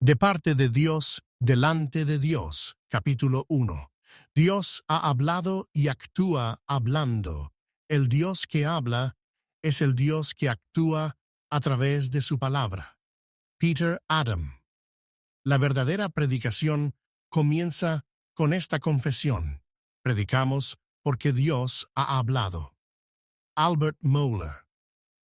De parte de Dios, delante de Dios. Capítulo 1. Dios ha hablado y actúa hablando. El Dios que habla es el Dios que actúa a través de su palabra. Peter Adam. La verdadera predicación comienza con esta confesión. Predicamos porque Dios ha hablado. Albert Mohler.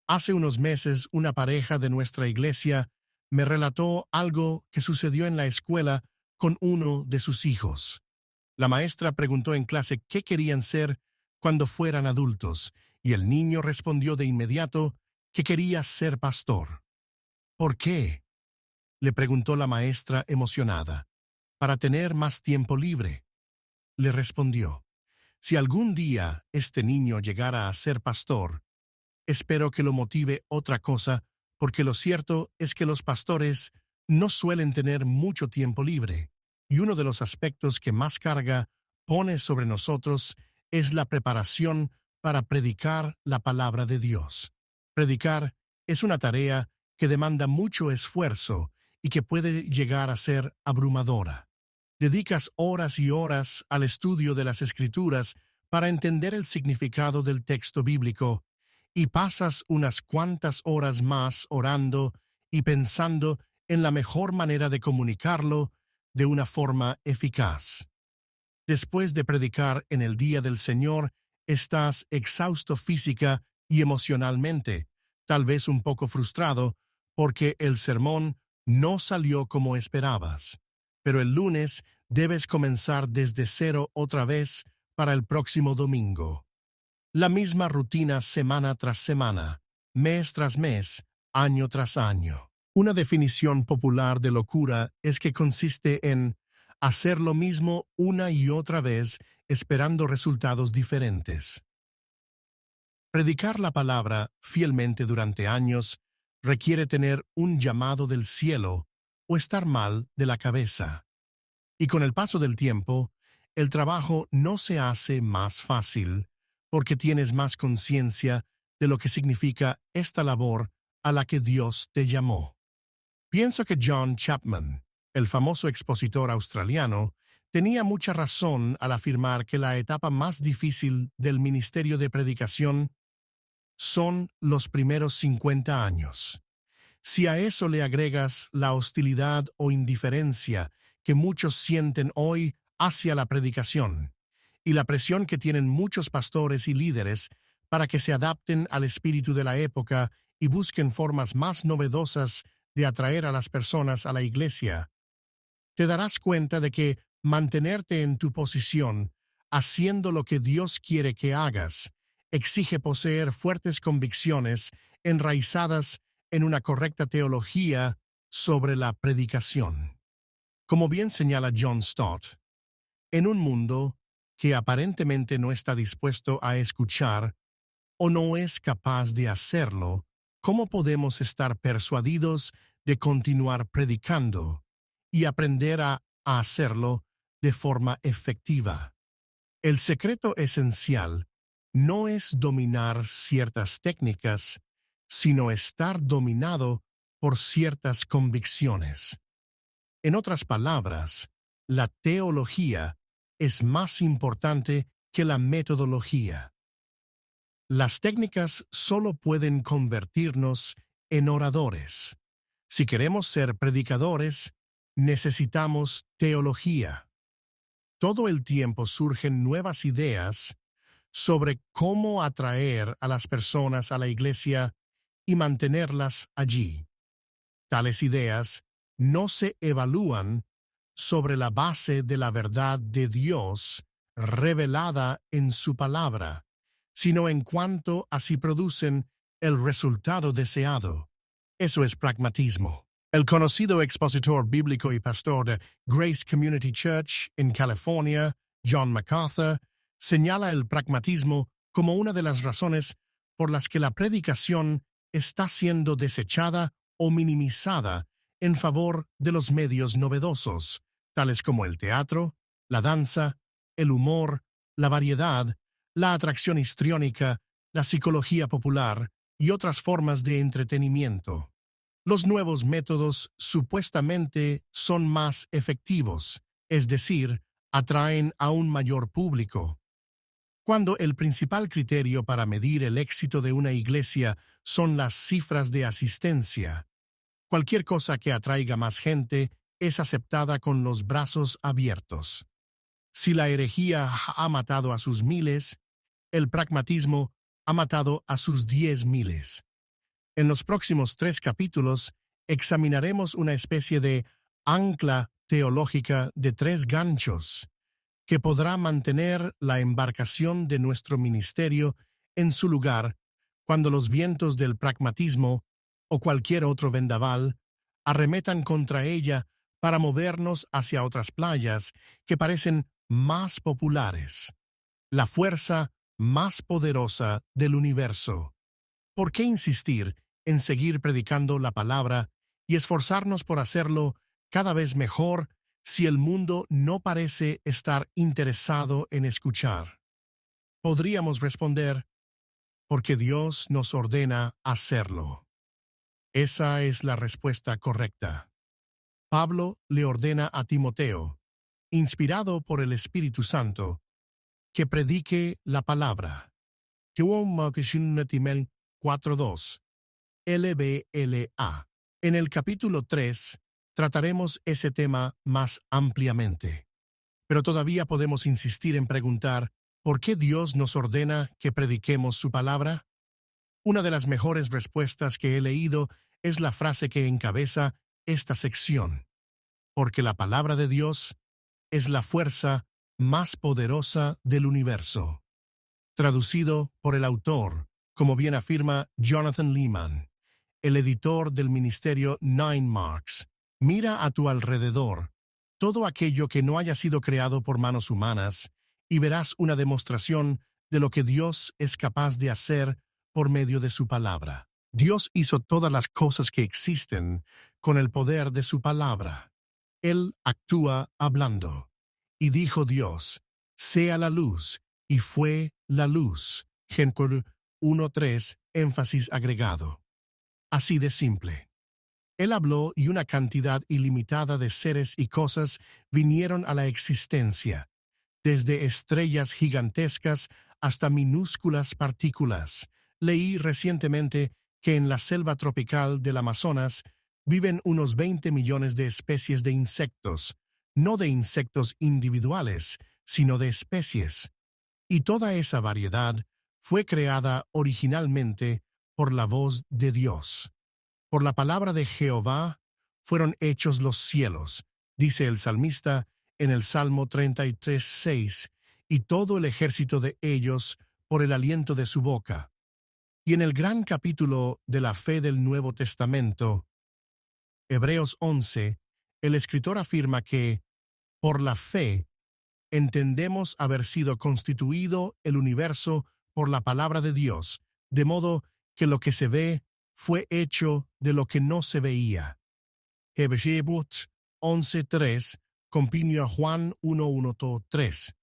Hace unos meses una pareja de nuestra iglesia me relató algo que sucedió en la escuela con uno de sus hijos. La maestra preguntó en clase qué querían ser cuando fueran adultos, y el niño respondió de inmediato que quería ser pastor. ¿Por qué?, le preguntó la maestra emocionada. Para tener más tiempo libre, le respondió. Si algún día este niño llegara a ser pastor, espero que lo motive otra cosa, porque lo cierto es que los pastores no suelen tener mucho tiempo libre, y uno de los aspectos que más carga pone sobre nosotros es la preparación para predicar la palabra de Dios. Predicar es una tarea que demanda mucho esfuerzo y que puede llegar a ser abrumadora. Dedicas horas y horas al estudio de las Escrituras para entender el significado del texto bíblico, y pasas unas cuantas horas más orando y pensando en la mejor manera de comunicarlo de una forma eficaz. Después de predicar en el día del Señor, estás exhausto física y emocionalmente, tal vez un poco frustrado, porque el sermón no salió como esperabas. Pero el lunes debes comenzar desde cero otra vez para el próximo domingo. La misma rutina semana tras semana, mes tras mes, año tras año. Una definición popular de locura es que consiste en hacer lo mismo una y otra vez esperando resultados diferentes. Predicar la palabra fielmente durante años requiere tener un llamado del cielo o estar mal de la cabeza. Y con el paso del tiempo, el trabajo no se hace más fácil, porque tienes más conciencia de lo que significa esta labor a la que Dios te llamó. Pienso que John Chapman, el famoso expositor australiano, tenía mucha razón al afirmar que la etapa más difícil del ministerio de predicación son los primeros 50 años. Si a eso le agregas la hostilidad o indiferencia que muchos sienten hoy hacia la predicación, y la presión que tienen muchos pastores y líderes para que se adapten al espíritu de la época y busquen formas más novedosas de atraer a las personas a la iglesia, te darás cuenta de que mantenerte en tu posición, haciendo lo que Dios quiere que hagas, exige poseer fuertes convicciones enraizadas en una correcta teología sobre la predicación. Como bien señala John Stott, en un mundo que aparentemente no está dispuesto a escuchar o no es capaz de hacerlo, ¿cómo podemos estar persuadidos de continuar predicando y aprender a hacerlo de forma efectiva? El secreto esencial no es dominar ciertas técnicas, sino estar dominado por ciertas convicciones. En otras palabras, la teología es más importante que la metodología. Las técnicas solo pueden convertirnos en oradores. Si queremos ser predicadores, necesitamos teología. Todo el tiempo surgen nuevas ideas sobre cómo atraer a las personas a la iglesia y mantenerlas allí. Tales ideas no se evalúan sobre la base de la verdad de Dios revelada en su palabra, sino en cuanto a si producen el resultado deseado. Eso es pragmatismo. El conocido expositor bíblico y pastor de Grace Community Church en California, John MacArthur, señala el pragmatismo como una de las razones por las que la predicación está siendo desechada o minimizada en favor de los medios novedosos, tales como el teatro, la danza, el humor, la variedad, la atracción histriónica, la psicología popular y otras formas de entretenimiento. Los nuevos métodos supuestamente son más efectivos, es decir, atraen a un mayor público. Cuando el principal criterio para medir el éxito de una iglesia son las cifras de asistencia, cualquier cosa que atraiga más gente es aceptada con los brazos abiertos. Si la herejía ha matado a sus miles, el pragmatismo ha matado a sus 10,000. En los próximos 3 capítulos examinaremos una especie de ancla teológica de 3 ganchos que podrá mantener la embarcación de nuestro ministerio en su lugar cuando los vientos del pragmatismo o cualquier otro vendaval arremetan contra ella para movernos hacia otras playas que parecen más populares. La fuerza más poderosa del universo. ¿Por qué insistir en seguir predicando la palabra y esforzarnos por hacerlo cada vez mejor si el mundo no parece estar interesado en escuchar? Podríamos responder, porque Dios nos ordena hacerlo. Esa es la respuesta correcta. Pablo le ordena a Timoteo, inspirado por el Espíritu Santo, que predique la palabra. 4:2 LBLA. En el capítulo 3 trataremos ese tema más ampliamente. Pero todavía podemos insistir en preguntar, ¿por qué Dios nos ordena que prediquemos su palabra? Una de las mejores respuestas que he leído es la frase que encabeza esta sección. Porque la palabra de Dios es la fuerza más poderosa del universo. Traducido por el autor, como bien afirma Jonathan Leeman, el editor del ministerio Nine Marks. Mira a tu alrededor todo aquello que no haya sido creado por manos humanas y verás una demostración de lo que Dios es capaz de hacer por medio de su palabra. Dios hizo todas las cosas que existen con el poder de su palabra. Él actúa hablando. Y dijo Dios, sea la luz, y fue la luz. Génesis 1:3, énfasis agregado. Así de simple. Él habló y una cantidad ilimitada de seres y cosas vinieron a la existencia, desde estrellas gigantescas hasta minúsculas partículas. Leí recientemente que en la selva tropical del Amazonas viven unos 20 millones de especies de insectos, no de insectos individuales, sino de especies. Y toda esa variedad fue creada originalmente por la voz de Dios. Por la palabra de Jehová fueron hechos los cielos, dice el salmista en el Salmo 33:6, y todo el ejército de ellos por el aliento de su boca. Y en el gran capítulo de la fe del Nuevo Testamento, Hebreos 11, el escritor afirma que, por la fe, entendemos haber sido constituido el universo por la palabra de Dios, de modo que lo que se ve fue hecho de lo que no se veía. Hebreos 11:3, compinio a Juan 1:1-3.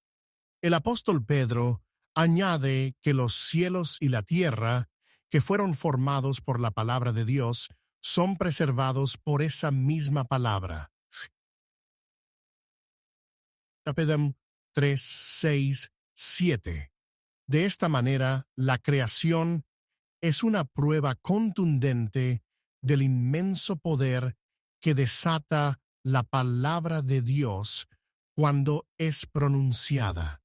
El apóstol Pedro añade que los cielos y la tierra, que fueron formados por la palabra de Dios, son preservados por esa misma palabra. Capítulo 3, 6, 7. De esta manera, la creación es una prueba contundente del inmenso poder que desata la palabra de Dios cuando es pronunciada.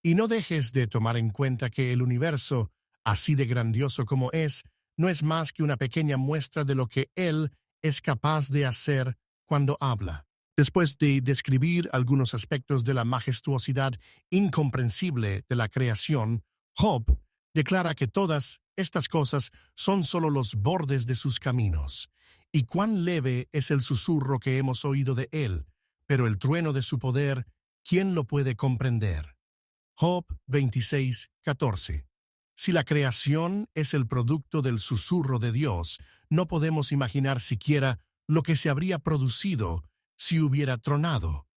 Y no dejes de tomar en cuenta que el universo, así de grandioso como es, no es más que una pequeña muestra de lo que Él es capaz de hacer cuando habla. Después de describir algunos aspectos de la majestuosidad incomprensible de la creación, Job declara que todas estas cosas son solo los bordes de sus caminos, y cuán leve es el susurro que hemos oído de él, pero el trueno de su poder, ¿quién lo puede comprender? Job 26:14. Si la creación es el producto del susurro de Dios, no podemos imaginar siquiera lo que se habría producido si hubiera tronado.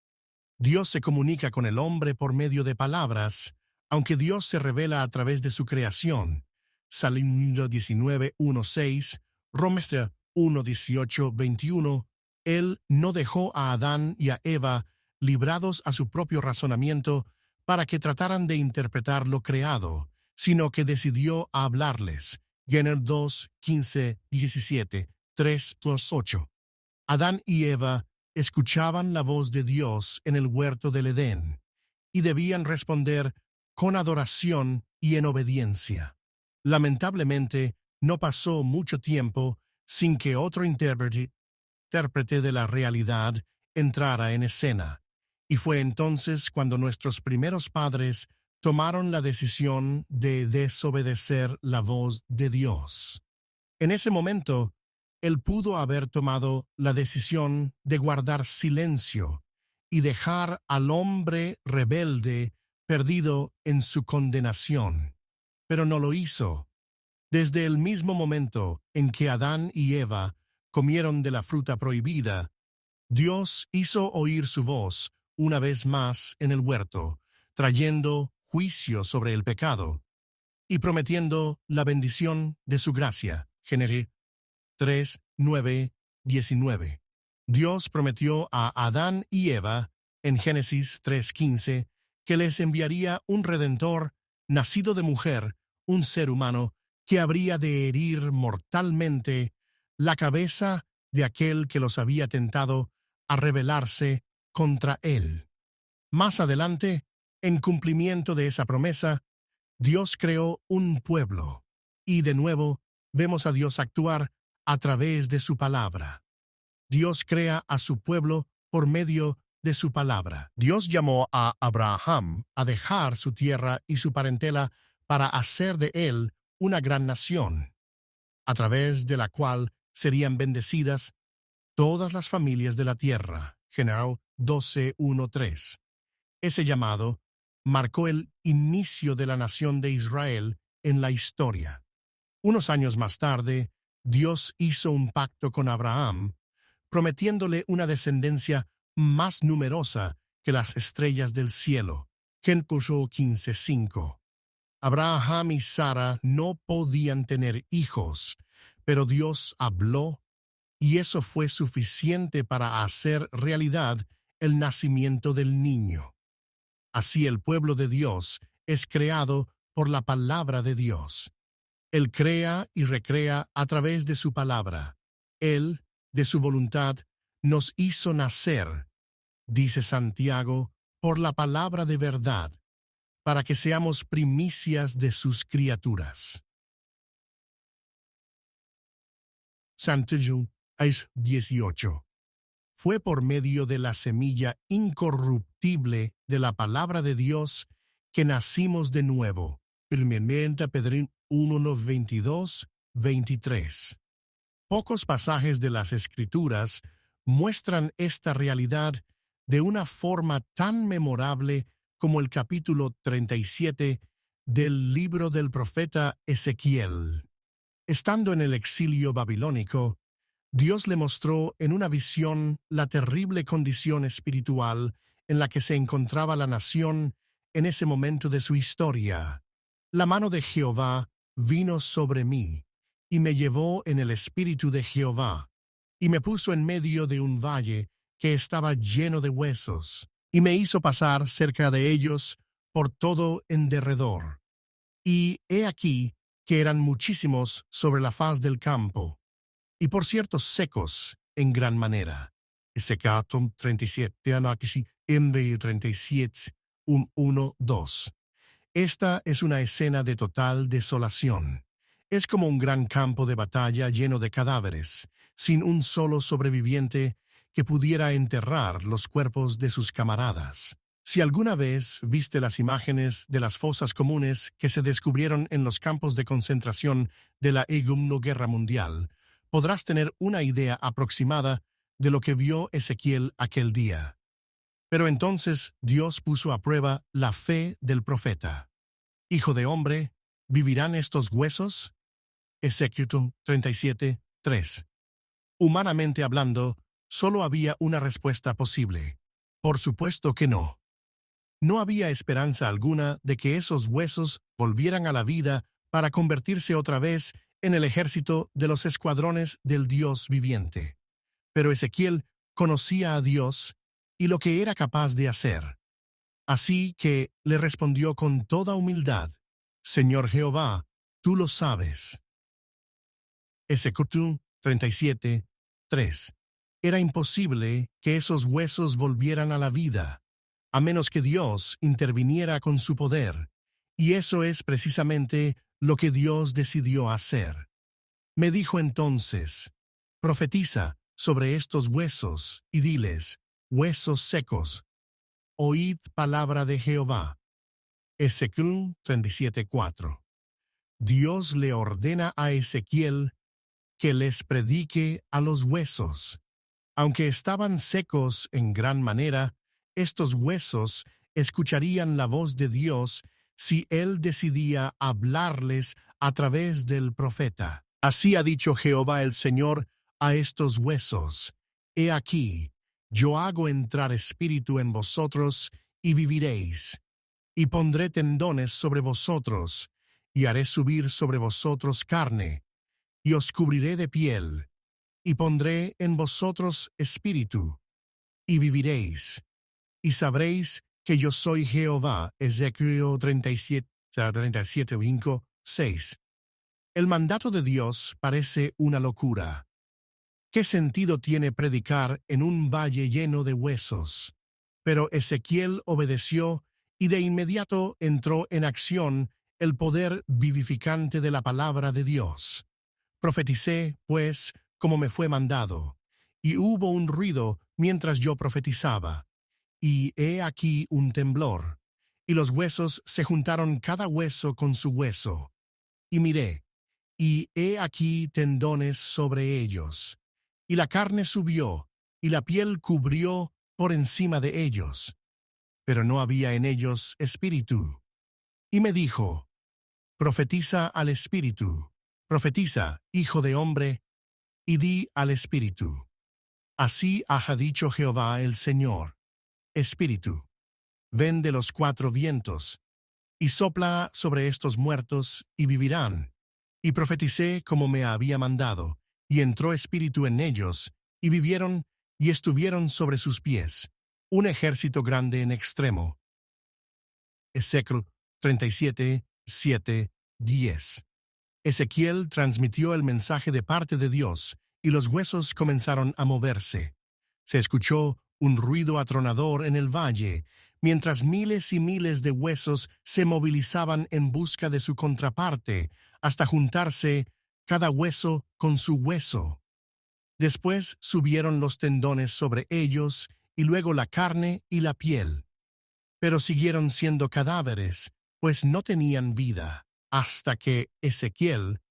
Dios se comunica con el hombre por medio de palabras, aunque Dios se revela a través de su creación. Salmo 19:1-6, Romanos 1, 18, 21, Él no dejó a Adán y a Eva librados a su propio razonamiento para que trataran de interpretar lo creado, sino que decidió hablarles. Génesis 2, 15, 17, 3, 8. Adán y Eva escuchaban la voz de Dios en el huerto del Edén y debían responder con adoración y en obediencia. Lamentablemente, no pasó mucho tiempo sin que otro intérprete de la realidad entrara en escena, y fue entonces cuando nuestros primeros padres tomaron la decisión de desobedecer la voz de Dios. En ese momento, Él pudo haber tomado la decisión de guardar silencio y dejar al hombre rebelde perdido en su condenación, pero no lo hizo. Desde el mismo momento en que Adán y Eva comieron de la fruta prohibida, Dios hizo oír su voz una vez más en el huerto, trayendo juicio sobre el pecado y prometiendo la bendición de su gracia. Génesis 3, 9, 19. Dios prometió a Adán y Eva, en Génesis 3:15, que les enviaría un redentor nacido de mujer, un ser humano, que habría de herir mortalmente la cabeza de aquel que los había tentado a rebelarse contra él. Más adelante, en cumplimiento de esa promesa, Dios creó un pueblo, y de nuevo vemos a Dios actuar a través de su palabra. Dios crea a su pueblo por medio de su palabra. Dios llamó a Abraham a dejar su tierra y su parentela para hacer de él una gran nación, a través de la cual serían bendecidas todas las familias de la tierra. Génesis 12, 1, 3. Ese llamado marcó el inicio de la nación de Israel en la historia. Unos años más tarde, Dios hizo un pacto con Abraham, prometiéndole una descendencia más numerosa que las estrellas del cielo. Génesis 15:5. Abraham y Sara no podían tener hijos, pero Dios habló, y eso fue suficiente para hacer realidad el nacimiento del niño. Así el pueblo de Dios es creado por la palabra de Dios. Él crea y recrea a través de su palabra. Él, de su voluntad, nos hizo nacer, dice Santiago, por la palabra de verdad, para que seamos primicias de sus criaturas. Santiago 18. Fue por medio de la semilla incorruptible de la palabra de Dios que nacimos de nuevo. 1 Pedro 1, 22, 23. Pocos pasajes de las Escrituras muestran esta realidad de una forma tan memorable como el capítulo 37 del libro del profeta Ezequiel. Estando en el exilio babilónico, Dios le mostró en una visión la terrible condición espiritual en la que se encontraba la nación en ese momento de su historia. La mano de Jehová vino sobre mí, y me llevó en el espíritu de Jehová, y me puso en medio de un valle que estaba lleno de huesos, y me hizo pasar cerca de ellos por todo en derredor. Y he aquí que eran muchísimos sobre la faz del campo, y por cierto secos en gran manera. Ezequiel 37, Anáquisi, MV 37, 1, 2. Esta es una escena de total desolación. Es como un gran campo de batalla lleno de cadáveres, sin un solo sobreviviente que pudiera enterrar los cuerpos de sus camaradas. Si alguna vez viste las imágenes de las fosas comunes que se descubrieron en los campos de concentración de la Segunda Guerra Mundial, podrás tener una idea aproximada de lo que vio Ezequiel aquel día. Pero entonces Dios puso a prueba la fe del profeta. Hijo de hombre, ¿vivirán estos huesos? Ezequiel 37, 3. Humanamente hablando, solo había una respuesta posible. Por supuesto que no. No había esperanza alguna de que esos huesos volvieran a la vida para convertirse otra vez en el ejército de los escuadrones del Dios viviente. Pero Ezequiel conocía a Dios y lo que era capaz de hacer. Así que le respondió con toda humildad: Señor Jehová, tú lo sabes. Ezequiel 37:3. Era imposible que esos huesos volvieran a la vida, a menos que Dios interviniera con su poder, y eso es precisamente lo que Dios decidió hacer. Me dijo entonces: profetiza sobre estos huesos y diles: huesos secos, oíd palabra de Jehová. Ezequiel 37:4. Dios le ordena a Ezequiel que les predique a los huesos. Aunque estaban secos en gran manera, estos huesos escucharían la voz de Dios si él decidía hablarles a través del profeta. Así ha dicho Jehová el Señor a estos huesos: He aquí, yo hago entrar espíritu en vosotros y viviréis, y pondré tendones sobre vosotros, y haré subir sobre vosotros carne, y os cubriré de piel, y pondré en vosotros espíritu, y viviréis, y sabréis que yo soy Jehová. Ezequiel 37:5-6. El mandato de Dios parece una locura. ¿Qué sentido tiene predicar en un valle lleno de huesos? Pero Ezequiel obedeció y de inmediato entró en acción el poder vivificante de la palabra de Dios. Profeticé, pues, como me fue mandado, y hubo un ruido mientras yo profetizaba, y he aquí un temblor, y los huesos se juntaron cada hueso con su hueso. Y miré, y he aquí tendones sobre ellos, y la carne subió, y la piel cubrió por encima de ellos, pero no había en ellos espíritu. Y me dijo: profetiza al espíritu, profetiza, hijo de hombre, y di al espíritu: así ha dicho Jehová el Señor, espíritu, ven de los cuatro vientos, y sopla sobre estos muertos, y vivirán. Y profeticé como me había mandado, y entró espíritu en ellos, y vivieron, y estuvieron sobre sus pies, un ejército grande en extremo. Ezequiel 37:7-10. Ezequiel transmitió el mensaje de parte de Dios, y los huesos comenzaron a moverse. Se escuchó un ruido atronador en el valle, mientras miles y miles de huesos se movilizaban en busca de su contraparte, hasta juntarse cada hueso con su hueso. Después subieron los tendones sobre ellos, y luego la carne y la piel. Pero siguieron siendo cadáveres, pues no tenían vida, hasta que Ezequiel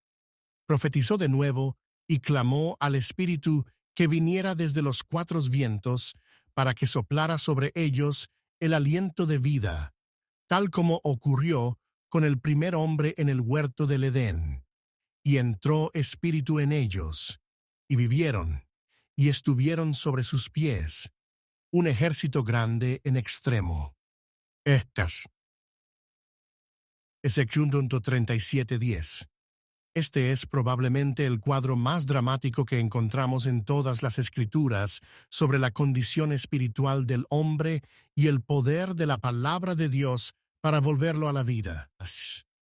profetizó de nuevo y clamó al Espíritu que viniera desde los cuatro vientos para que soplara sobre ellos el aliento de vida, tal como ocurrió con el primer hombre en el huerto del Edén. Y entró espíritu en ellos, y vivieron, y estuvieron sobre sus pies, un ejército grande en extremo. Ezequiel 37:10. Este es probablemente el cuadro más dramático que encontramos en todas las Escrituras sobre la condición espiritual del hombre y el poder de la palabra de Dios para volverlo a la vida.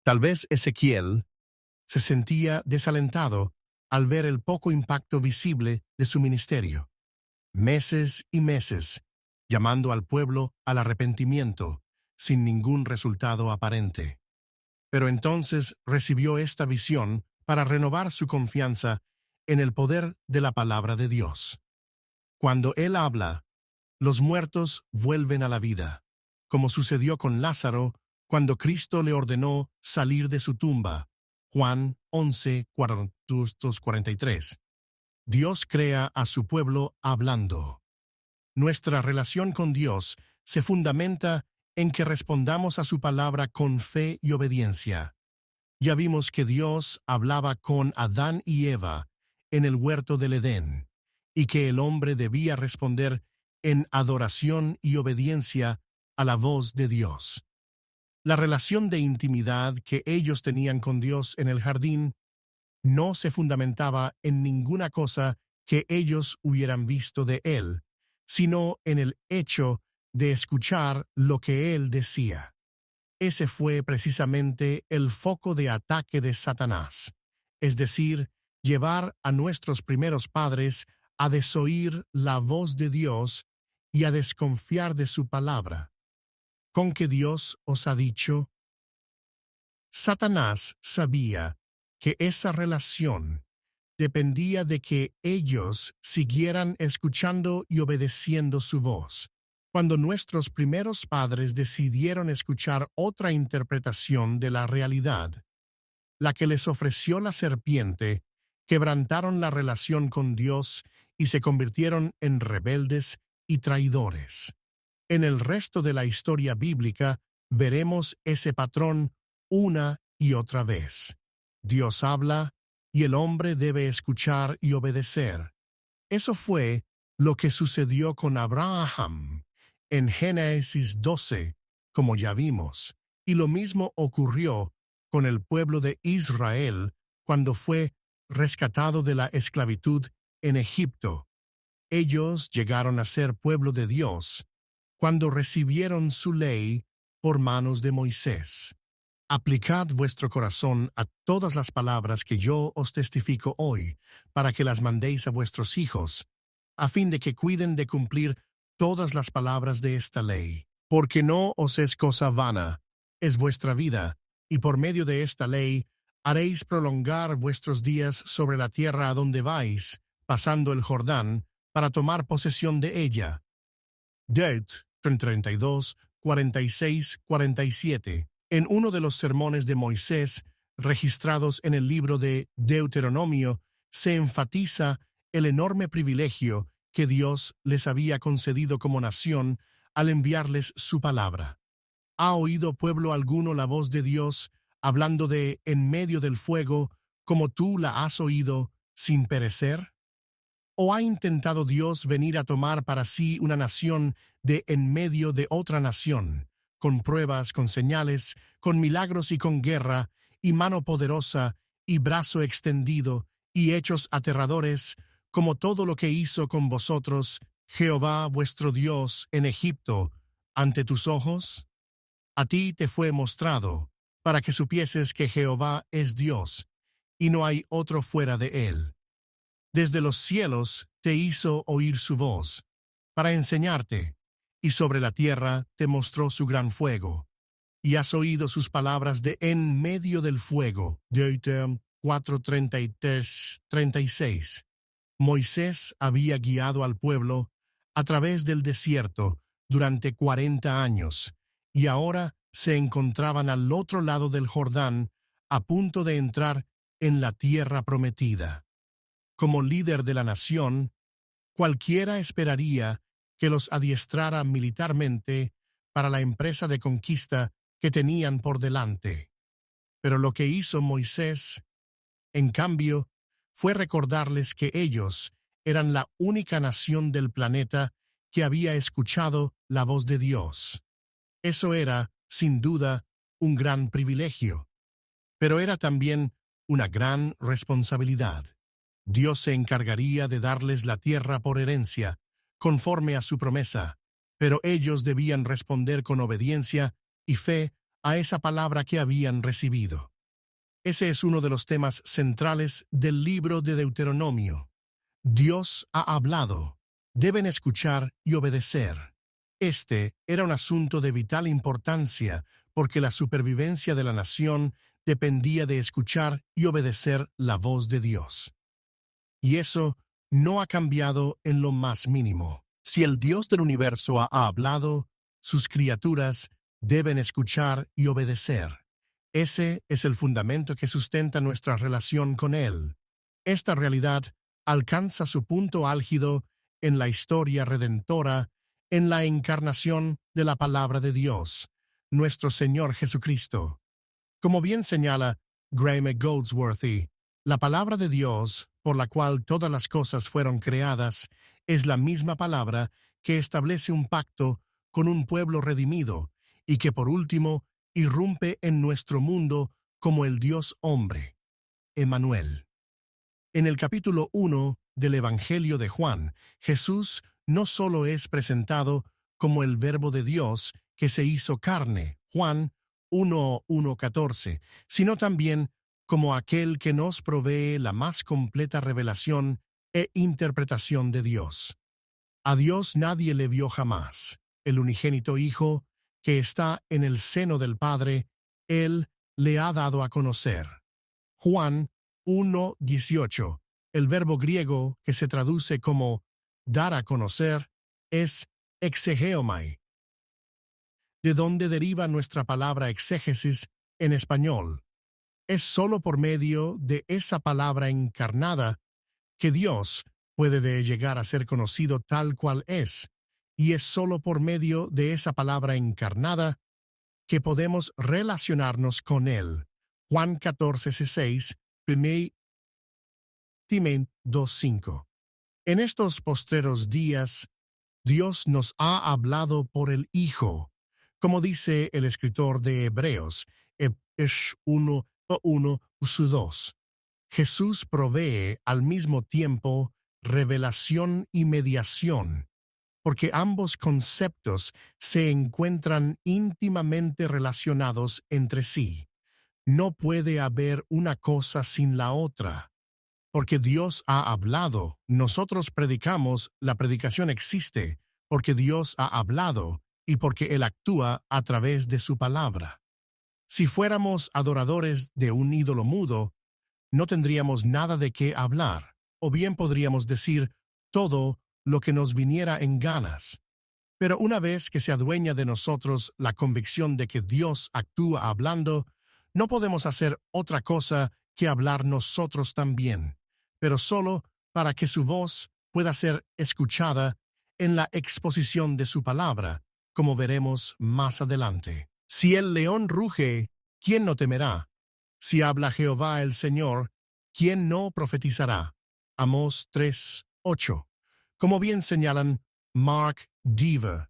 Tal vez Ezequiel se sentía desalentado al ver el poco impacto visible de su ministerio. Meses y meses llamando al pueblo al arrepentimiento, sin ningún resultado aparente. Pero entonces recibió esta visión para renovar su confianza en el poder de la palabra de Dios. Cuando Él habla, los muertos vuelven a la vida, como sucedió con Lázaro cuando Cristo le ordenó salir de su tumba. Juan 11:42-43. Dios crea a su pueblo hablando. Nuestra relación con Dios se fundamenta en que respondamos a su palabra con fe y obediencia. Ya vimos que Dios hablaba con Adán y Eva en el huerto del Edén, y que el hombre debía responder en adoración y obediencia a la voz de Dios. La relación de intimidad que ellos tenían con Dios en el jardín no se fundamentaba en ninguna cosa que ellos hubieran visto de él, sino en el hecho de escuchar lo que él decía. Ese fue precisamente el foco de ataque de Satanás, es decir, llevar a nuestros primeros padres a desoír la voz de Dios y a desconfiar de su palabra. ¿Con que Dios os ha dicho? Satanás sabía que esa relación dependía de que ellos siguieran escuchando y obedeciendo su voz. Cuando nuestros primeros padres decidieron escuchar otra interpretación de la realidad, la que les ofreció la serpiente, quebrantaron la relación con Dios y se convirtieron en rebeldes y traidores. En el resto de la historia bíblica veremos ese patrón una y otra vez. Dios habla y el hombre debe escuchar y obedecer. Eso fue lo que sucedió con Abraham en Génesis 12, como ya vimos, y lo mismo ocurrió con el pueblo de Israel cuando fue rescatado de la esclavitud en Egipto. Ellos llegaron a ser pueblo de Dios cuando recibieron su ley por manos de Moisés. Aplicad vuestro corazón a todas las palabras que yo os testifico hoy, para que las mandéis a vuestros hijos, a fin de que cuiden de cumplir todas las palabras de esta ley. Porque no os es cosa vana, es vuestra vida, y por medio de esta ley haréis prolongar vuestros días sobre la tierra a donde vais, pasando el Jordán, para tomar posesión de ella. Deut 32, 46, 47. En uno de los sermones de Moisés, registrados en el libro de Deuteronomio, se enfatiza el enorme privilegio que Dios les había concedido como nación al enviarles su palabra. ¿Ha oído pueblo alguno la voz de Dios hablando de en medio del fuego, como tú la has oído, sin perecer? ¿O ha intentado Dios venir a tomar para sí una nación de en medio de otra nación, con pruebas, con señales, con milagros y con guerra, y mano poderosa, y brazo extendido, y hechos aterradores, como todo lo que hizo con vosotros Jehová vuestro Dios en Egipto, ante tus ojos? A ti te fue mostrado, para que supieses que Jehová es Dios, y no hay otro fuera de él. Desde los cielos te hizo oír su voz, para enseñarte, y sobre la tierra te mostró su gran fuego. Y has oído sus palabras de en medio del fuego. Deuteronomio 4:33-36. Moisés había guiado al pueblo a través del desierto durante 40 años, y ahora se encontraban al otro lado del Jordán, a punto de entrar en la tierra prometida. Como líder de la nación, cualquiera esperaría que los adiestrara militarmente para la empresa de conquista que tenían por delante. Pero lo que hizo Moisés, en cambio, fue recordarles que ellos eran la única nación del planeta que había escuchado la voz de Dios. Eso era, sin duda, un gran privilegio, pero era también una gran responsabilidad. Dios se encargaría de darles la tierra por herencia, conforme a su promesa, pero ellos debían responder con obediencia y fe a esa palabra que habían recibido. Ese es uno de los temas centrales del libro de Deuteronomio. Dios ha hablado. Deben escuchar y obedecer. Este era un asunto de vital importancia porque la supervivencia de la nación dependía de escuchar y obedecer la voz de Dios. Y eso no ha cambiado en lo más mínimo. Si el Dios del universo ha hablado, sus criaturas deben escuchar y obedecer. Ese es el fundamento que sustenta nuestra relación con Él. Esta realidad alcanza su punto álgido en la historia redentora, en la encarnación de la palabra de Dios, nuestro Señor Jesucristo. Como bien señala Graham Goldsworthy, la palabra de Dios, por la cual todas las cosas fueron creadas, es la misma palabra que establece un pacto con un pueblo redimido y que por último irrumpe en nuestro mundo como el Dios hombre, Emmanuel. En el capítulo 1 del Evangelio de Juan, Jesús no solo es presentado como el Verbo de Dios que se hizo carne, Juan 1:14, sino también como aquel que nos provee la más completa revelación e interpretación de Dios. A Dios nadie le vio jamás. El unigénito Hijo, que está en el seno del Padre, Él le ha dado a conocer. Juan 1:18. El verbo griego que se traduce como dar a conocer es exegeomai, de donde deriva nuestra palabra exégesis en español. Es sólo por medio de esa palabra encarnada que Dios puede llegar a ser conocido tal cual es, y es sólo por medio de esa palabra encarnada que podemos relacionarnos con Él. Juan 14:6, 1 Timoteo 2:5. En estos postreros días, Dios nos ha hablado por el Hijo, como dice el escritor de Hebreos, Hebreos 1:1-2. Jesús provee al mismo tiempo revelación y mediación, porque ambos conceptos se encuentran íntimamente relacionados entre sí. No puede haber una cosa sin la otra. Porque Dios ha hablado, nosotros predicamos, la predicación existe, porque Dios ha hablado y porque Él actúa a través de su palabra. Si fuéramos adoradores de un ídolo mudo, no tendríamos nada de qué hablar, o bien podríamos decir todo lo que nos viniera en ganas. Pero una vez que se adueña de nosotros la convicción de que Dios actúa hablando, no podemos hacer otra cosa que hablar nosotros también, pero solo para que su voz pueda ser escuchada en la exposición de su palabra, como veremos más adelante. Si el león ruge, ¿quién no temerá? Si habla Jehová el Señor, ¿quién no profetizará? Amós 3:8. Como bien señalan Mark Dever,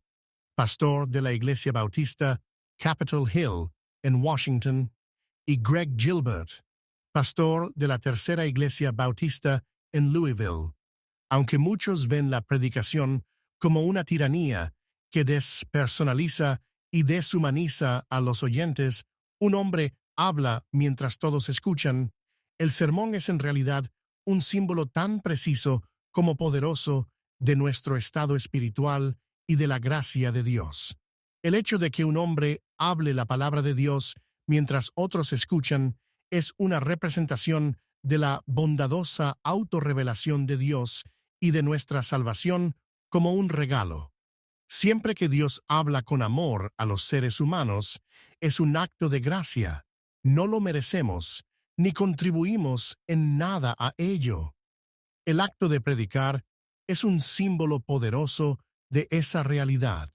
pastor de la Iglesia Bautista Capitol Hill en Washington, y Greg Gilbert, pastor de la Tercera Iglesia Bautista en Louisville. Aunque muchos ven la predicación como una tiranía que despersonaliza y deshumaniza a los oyentes, un hombre habla mientras todos escuchan, el sermón es en realidad un símbolo tan preciso como poderoso de nuestro estado espiritual y de la gracia de Dios. El hecho de que un hombre hable la palabra de Dios mientras otros escuchan es una representación de la bondadosa autorrevelación de Dios y de nuestra salvación como un regalo. Siempre que Dios habla con amor a los seres humanos, es un acto de gracia. No lo merecemos, ni contribuimos en nada a ello. El acto de predicar es un símbolo poderoso de esa realidad.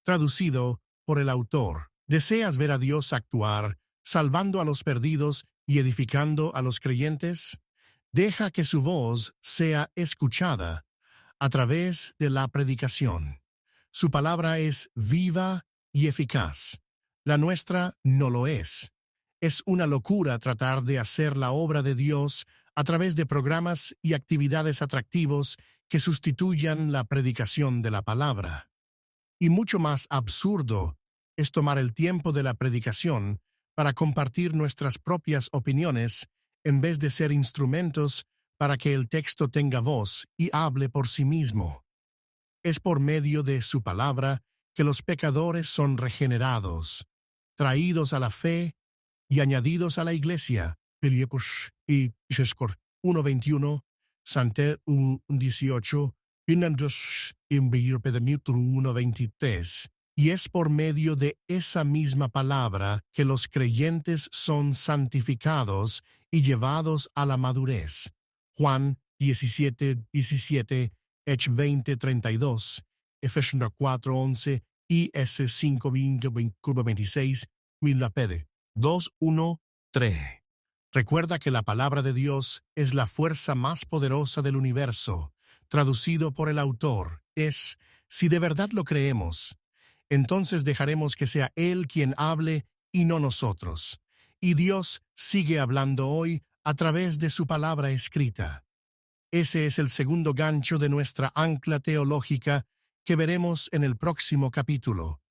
Traducido por el autor, ¿deseas ver a Dios actuar, salvando a los perdidos y edificando a los creyentes? Deja que su voz sea escuchada a través de la predicación. Su palabra es viva y eficaz. La nuestra no lo es. Es una locura tratar de hacer la obra de Dios a través de programas y actividades atractivos que sustituyan la predicación de la palabra. Y mucho más absurdo es tomar el tiempo de la predicación para compartir nuestras propias opiniones en vez de ser instrumentos para que el texto tenga voz y hable por sí mismo. Es por medio de su palabra que los pecadores son regenerados, traídos a la fe y añadidos a la iglesia. Filipos y 1:21, Santé 1:18, Finandos enviar Pedro 1:23. Y es por medio de esa misma palabra que los creyentes son santificados y llevados a la madurez. Juan 17:17, Hech 20:32, Efesios 4:11 y S 5:20-26, Milapede 2:1-3. Recuerda que la palabra de Dios es la fuerza más poderosa del universo. Traducido por el autor, es, si de verdad lo creemos, entonces dejaremos que sea Él quien hable y no nosotros. Y Dios sigue hablando hoy a través de su palabra escrita. Ese es el segundo gancho de nuestra ancla teológica que veremos en el próximo capítulo.